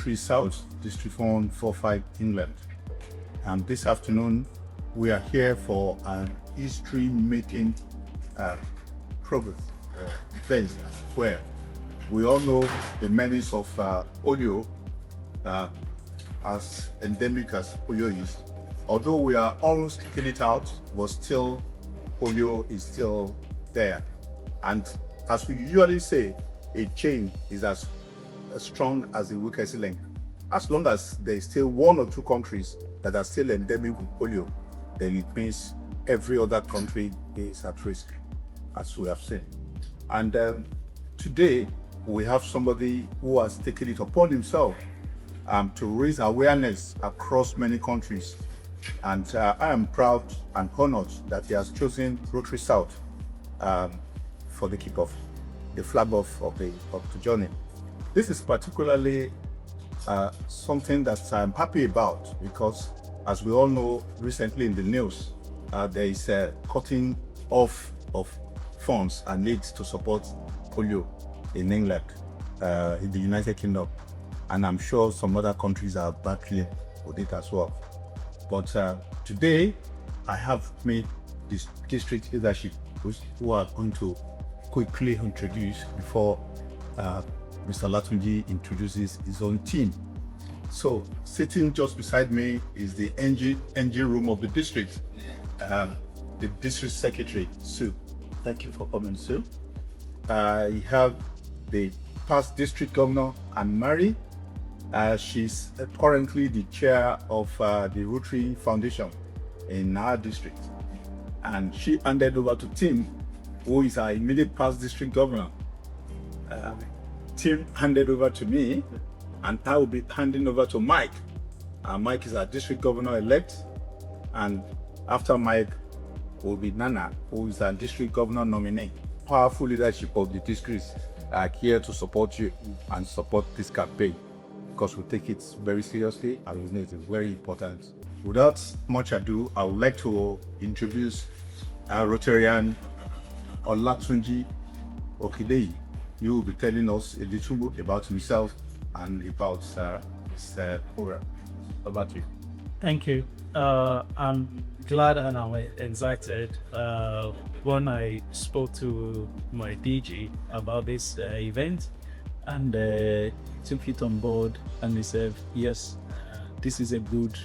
Rotary South, District 145, England. And this afternoon, we are here for an history-making progress event where we all know the menace of polio, as endemic as polio is. Although we are almost taking it out, but still polio is still there. And as we usually say, a chain is as strong as the weakest link. As long as there is still one or two countries that are still endemic with polio, then it means every other country is at risk, as we have seen. And today, we have somebody who has taken it upon himself to raise awareness across many countries. And I am proud and honored that he has chosen Rotary South for the kickoff, the flag off of the journey. This is particularly something that I'm happy about because, as we all know, recently in the news, there is a cutting off of funds and needs to support polio in England, in the United Kingdom, and I'm sure some other countries are battling with it as well. But today, I have made this district leadership who are going to quickly introduce before Mr. Latunji introduces his own team. So sitting just beside me is the engine room of the district, the district secretary, Sue. Thank you for coming, Sue. You have the past district governor, Anne-Marie. She's currently the chair of the Rotary Foundation in our district. And she handed over to Tim, who is our immediate past district governor. Tim handed over to me, and I will be handing over to Mike. Mike is our district governor-elect, and after Mike will be Nana, who is our district governor nominee. Powerful leadership of the districts are here to support you and support this campaign, because we take it very seriously and we know it is very important. Without much ado, I would like to introduce our Rotarian Olatunji Okideyi. You will be telling us a little bit about himself and about his program. About you. Thank you. I'm glad and I'm excited when I spoke to my DG about this event, and took it on board, and he said, yes, this is a good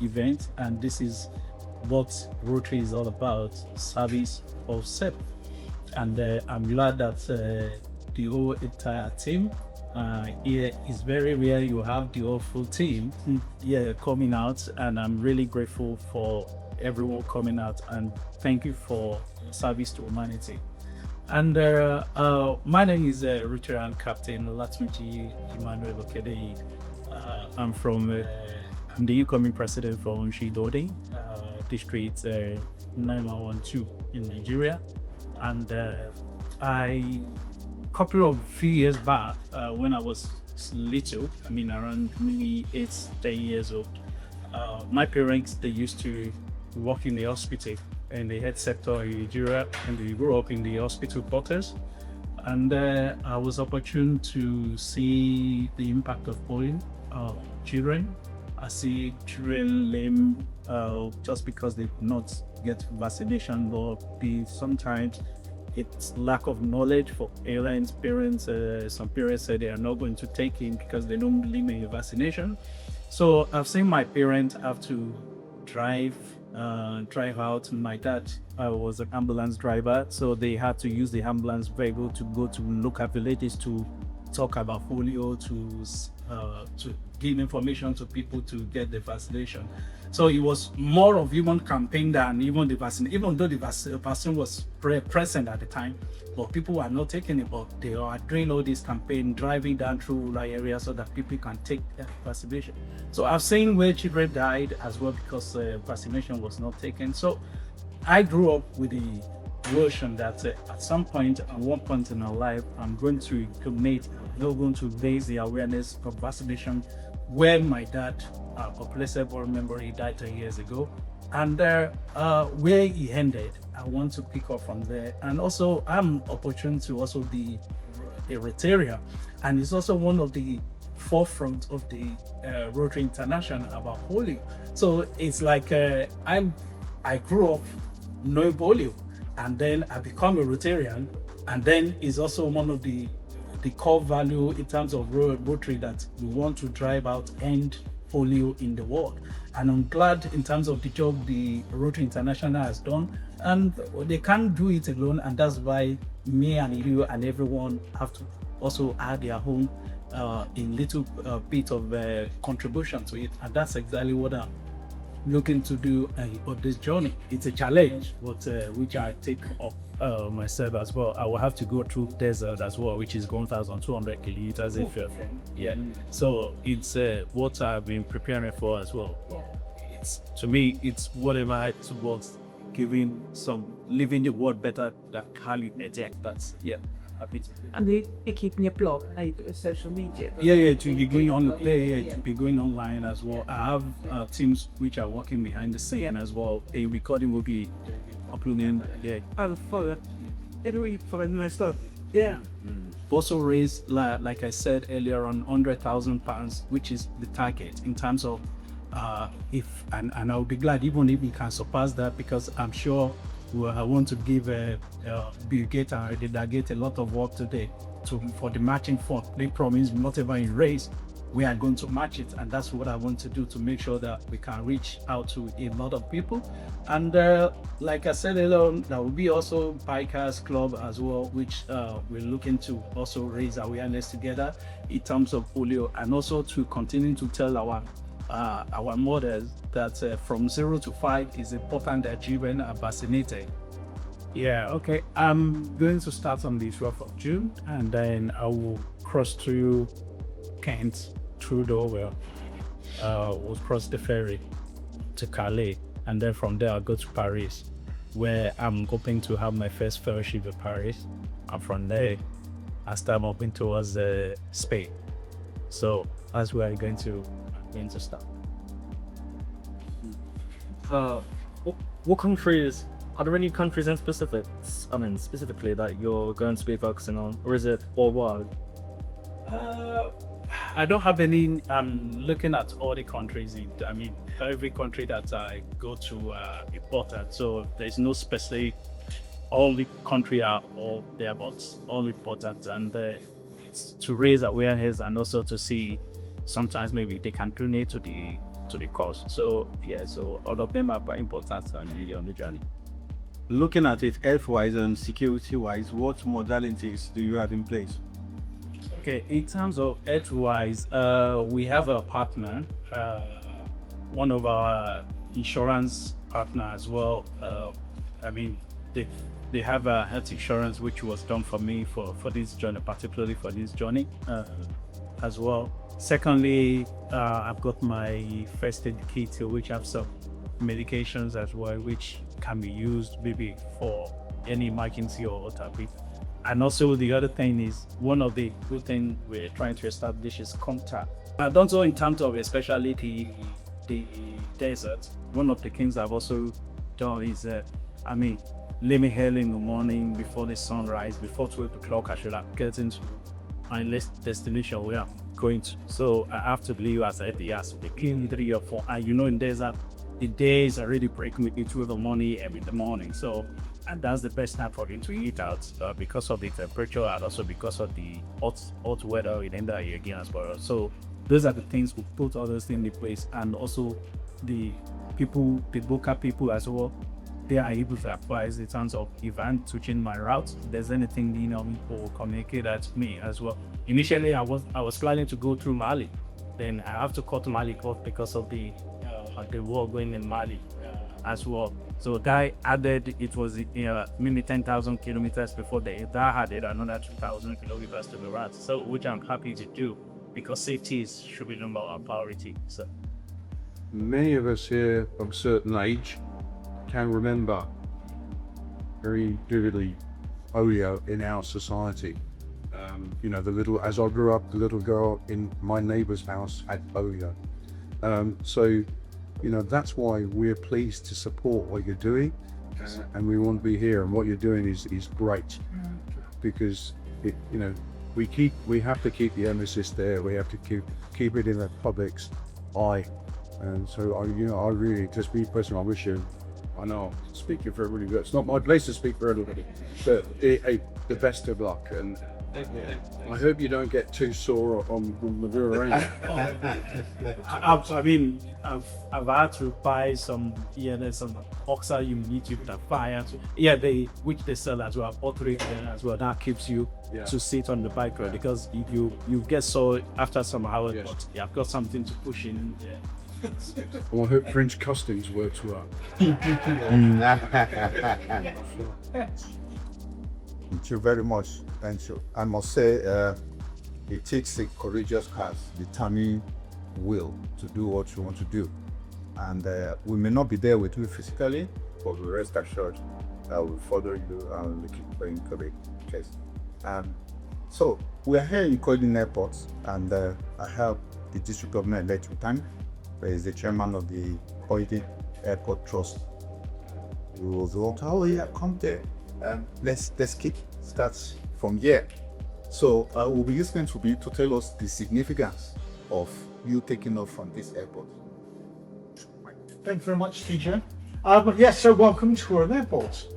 event, and this is what Rotary is all about, service of self. And I'm glad that the whole entire team here is very rare. You have the whole full team here coming out, and I'm really grateful for everyone coming out, and thank you for service to humanity. And my name is Rotarian Captain Latunji Emmanuel Okedeyi. I'm I'm the incoming president from Shidode, District 9112 in Nigeria. And couple of few years back, when I was little, around maybe 8-10 years old, my parents, they used to work in the hospital in the health sector in Nigeria, and they grew up in the hospital quarters. And I was opportune to see the impact of polio children. I see children lame just because they could not get vaccination, or sometimes it's lack of knowledge for parents. Some parents say they are not going to take it because they don't believe in vaccination. So I've seen my parents have to drive out. My dad was an ambulance driver, so they had to use the ambulance vehicle to go to local villages to talk about polio, to give information to people to get the vaccination. So it was more of human campaign than even the vaccine, even though the vaccine was present at the time, but people were not taking it. But they are doing all this campaign, driving down through rural areas so that people can take vaccination. So I've seen where children died as well because vaccination was not taken. So I grew up with the notion that at some point, at one point in our life, I'm going to donate, I'm going to raise the awareness of vaccination. Where my dad, a blessed remember, he died 10 years ago, and where he ended, I want to pick up from there. And also, I'm opportune to also be a Rotarian, and it's also one of the forefront of the Rotary International about polio. So it's like I grew up knowing polio, and then I become a Rotarian, and then it's also one of the core value in terms of Rotary that we want to drive out end polio in the world. And I'm glad in terms of the job the Rotary International has done, and they can't do it alone, and that's why me and you and everyone have to also add their own a little bit of contribution to it, and that's exactly what I'm looking to do on this journey. It's a challenge, but which I take up myself as well. I will have to go through desert as well, which is 1,200 kilometers. So it's what I've been preparing for as well. It's, to me, it's whatever towards living the world better than Kali Eject. That's And they keep your blog, like social media. To be going on to be going online as well. I have teams which are working behind the scene as well. A recording will be uploading. I'll follow it. It'll for nice stuff. Also raised, like I said earlier, on £100,000, which is the target in terms of and I'll be glad even if we can surpass that, because I'm sure I want to give Bill Gates and Ryder Gates a lot of work today for the matching fund. They promised whatever in raise, we are going to match it, and that's what I want to do to make sure that we can reach out to a lot of people. And like I said earlier, there will be also bikers club as well, which we're looking to also raise awareness together in terms of polio, and also to continue to tell our mothers that from 0 to 5 is important that children are vaccinated. I'm going to start on the 12th of June, and then I will cross through Kent, through Dover, we'll cross the ferry to Calais, and then from there I'll go to Paris, where I'm hoping to have my first fellowship in Paris, and from there I start moving towards Spain. So that's where I'm going to start. What countries, are there any countries in specifically that you're going to be focusing on, or is it worldwide? I don't have any. I'm looking at all the countries. Every country that I go to important. So there's no specific. All the country are all there, but all important, and it's to raise awareness and also to see. Sometimes maybe they can donate to the cause. So all of them are very important on the journey. Looking at it health-wise and security-wise, what modalities do you have in place? Okay, in terms of health-wise, we have a partner, one of our insurance partner as well. They have a health insurance which was done for me for this journey, particularly for this journey as well. Secondly, I've got my first aid kit, which have some medications as well, which can be used maybe for any emergency or what have you. And also the other thing is, one of the good things we're trying to establish is contact. And also in terms of especially the desert, one of the things I've also done is, leaving early in the morning before the sunrise, before 12 o'clock, I should have gotten to my destination where I'm going to. So I have to leave as early as between 3 or 4. And in desert, the days already break me into the morning every morning. So, and that's the best time for me to eat out because of the temperature and also because of the hot weather in the area again as well. So those are the things we put all those things in place, and also the local people as well. They are able to advise in terms of if I'm switching my route, if there's anything people communicate that to me as well. Initially, I was planning to go through Mali, then I have to cut Mali off because of the war going in Mali as well. So that added, it was maybe 10,000 kilometers before that added another 2,000 kilometers to the route. So which I'm happy to do because safety should be number one priority. So many of us here of a certain age can remember very vividly polio in our society. As I grew up, the little girl in my neighbour's house had polio. That's why we're pleased to support what you're doing, and we want to be here. And what you're doing is great, because we have to keep the emphasis there. We have to keep it in the public's eye. And so I really, just be personal, I wish you, I know I'm speaking for everybody, but it's not my place to speak for everybody, but the best of luck, and I hope you don't get too sore on the rear end. I've had to buy some, there's some oxide you need to that fire. Which they sell as well, auto as well. That keeps you to sit on the bike ride, because if you get sore after some hours, but I've got something to push in. Well, I hope French customs works well. Thank you very much. Thank you. I must say, it takes a courageous heart, determined will to do what you want to do. And we may not be there with you physically, but we rest assured that we'll follow you and looking for encouragement. So we are here in Croydon Airport, and I have the district government elect with time. There is the chairman of the Croydon Airport Trust. We will vote. Oh yeah, come there. Let's start from here. So we'll be listening to to tell us the significance of you taking off from this airport. Thank you very much, TJ. Yes, so welcome to Croydon Airport.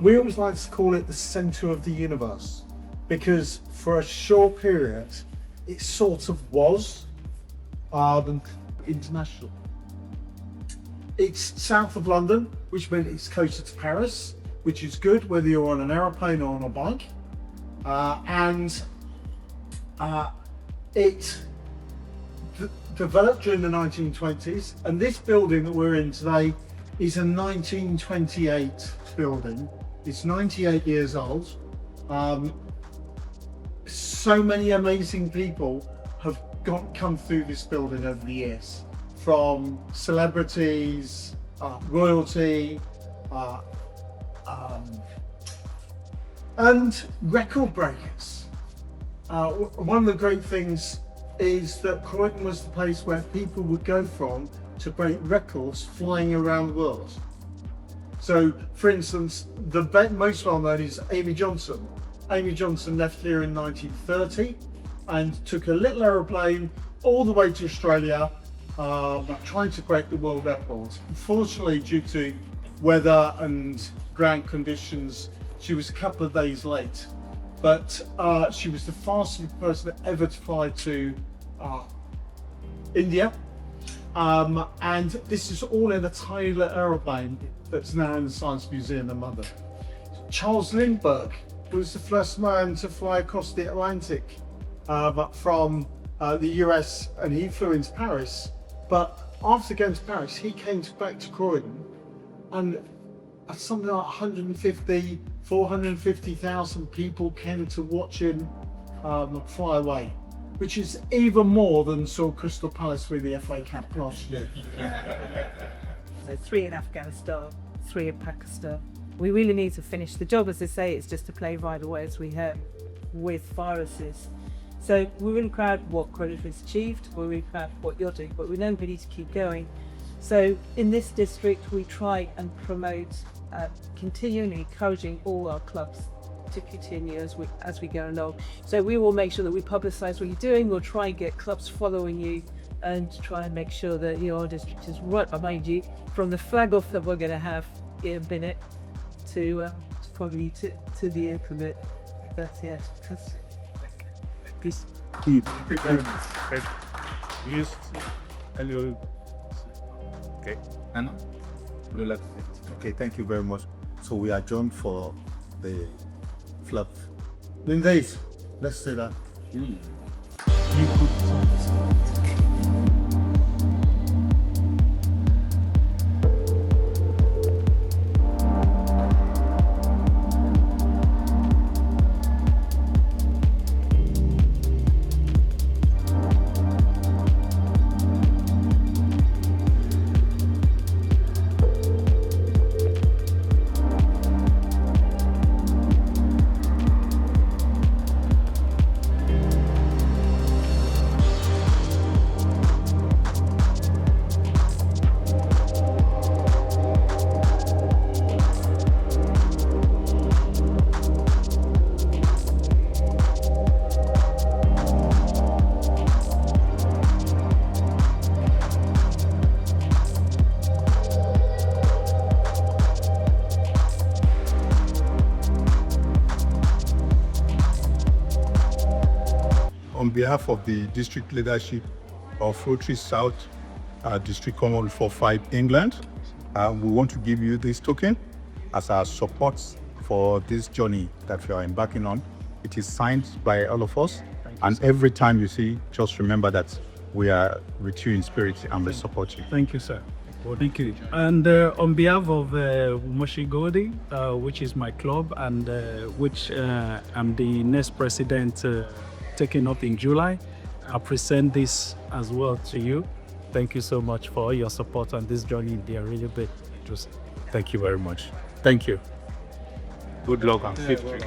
We always like to call it the centre of the universe, because for a short period it sort of was international. It's south of London, which means it's closer to Paris, which is good whether you're on an aeroplane or on a bike. It developed during the 1920s, and this building that we're in today is a 1928 building. It's 98 years old. So many amazing people have come through this building over the years, from celebrities, royalty, and record breakers. One of the great things is that Croydon was the place where people would go from to break records flying around the world. So, for instance, the most well known is Amy Johnson. Amy Johnson left here in 1930 and took a little aeroplane all the way to Australia, trying to break the world record. Unfortunately, due to weather and ground conditions, she was a couple of days late. But she was the fastest person ever to fly to India. And this is all in a tiny little aeroplane that's now in the Science Museum in London. Charles Lindbergh was the first man to fly across the Atlantic from the US, and he flew into Paris. But after going to Paris, he came back to Croydon, and something like 450,000 people came to watch him fly away, which is even more than saw Crystal Palace win the FA Cup last year. So 3 in Afghanistan, 3 in Pakistan. We really need to finish the job. As they say, it's just to play right away, as we have with viruses. So we're really proud of what Croydon has achieved. We're really proud of what you're doing, but we know we need to keep going. So in this district, we try and promote, continually encouraging all our clubs to continue as we go along. So we will make sure that we publicise what you're doing. We'll try and get clubs following you, and try and make sure that your district is right behind you, from the flag off that we're going to have in a minute to probably to the end of it. But yeah, peace. Yes. Hello. Okay. Anna? Okay, thank you very much. So we adjourned for the flap. Lindays, let's say that. You could on behalf of the district leadership of Rotary South District Common 45 England, we want to give you this token as our support for this journey that we are embarking on. It is signed by all of us, and every time you see, just remember that we are with you in spirit and we support you. Thank you, sir. Well, thank you. And on behalf of Moshi Godi, which is my club, and which I'm the next president taking up in July, I present this as well to you. Thank you so much for all your support on this journey. They are really big. Thank you very much. Thank you. Good luck and victory.